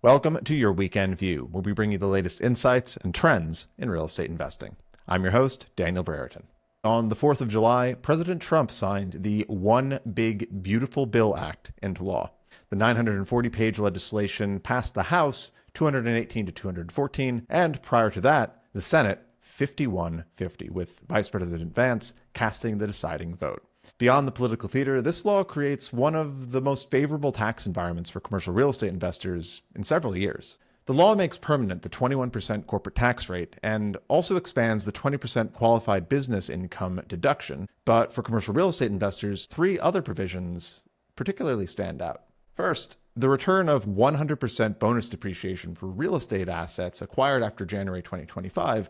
Welcome to your Weekend View, where we bring you the latest insights and trends in real estate investing. I'm your host, Daniel Brereton. On the 4th of July, President Trump signed the One Big Beautiful Bill Act into law. The 940-page legislation passed the House 218 to 214, and prior to that, the Senate 51-50, with Vice President Vance casting the deciding vote. Beyond the political theater, this law creates one of the most favorable tax environments for commercial real estate investors in several years. The law makes permanent the 21% corporate tax rate and also expands the 20% qualified business income deduction. But for commercial real estate investors, three other provisions particularly stand out. First, the return of 100% bonus depreciation for real estate assets acquired after January 2025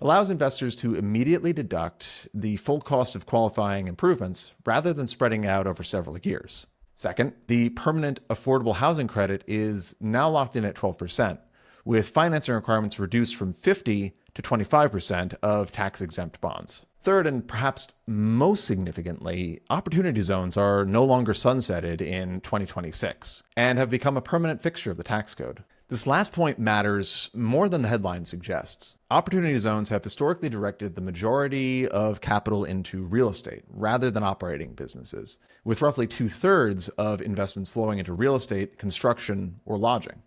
allows investors to immediately deduct the full cost of qualifying improvements rather than spreading out over several years. Second, the permanent affordable housing credit is now locked in at 12%, with financing requirements reduced from 50 to 25% of tax-exempt bonds. Third, and perhaps most significantly, opportunity zones are no longer sunsetted in 2026 and have become a permanent fixture of the tax code. This last point matters more than the headline suggests. Opportunity zones have historically directed the majority of capital into real estate rather than operating businesses, with roughly 2/3 of investments flowing into real estate, construction, or lodging.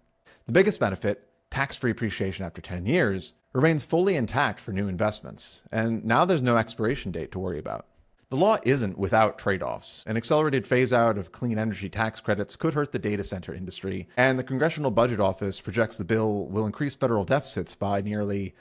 The biggest benefit, tax-free appreciation after 10 years, remains fully intact for new investments, and now there's no expiration date to worry about. The law isn't without trade-offs. An accelerated phase-out of clean energy tax credits could hurt the data center industry, and the Congressional Budget Office projects the bill will increase federal deficits by nearly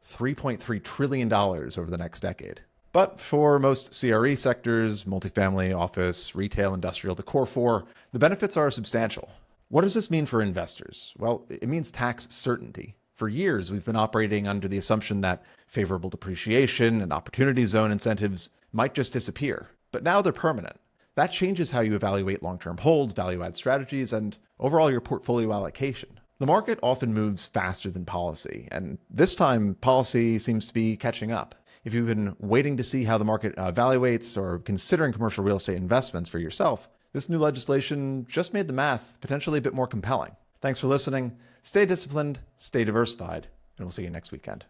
$3.3 trillion over the next decade. But for most CRE sectors, multifamily, office, retail, industrial, the core four, the benefits are substantial. What does this mean for investors? Well, it means tax certainty. For years, we've been operating under the assumption that favorable depreciation and opportunity zone incentives might just disappear, but now they're permanent. That changes how you evaluate long-term holds, value-add strategies, and overall your portfolio allocation. The market often moves faster than policy, and this time policy seems to be catching up. If you've been waiting to see how the market evaluates or considering commercial real estate investments for yourself, this new legislation just made the math potentially a bit more compelling. Thanks for listening. Stay disciplined, stay diversified, and we'll see you next weekend.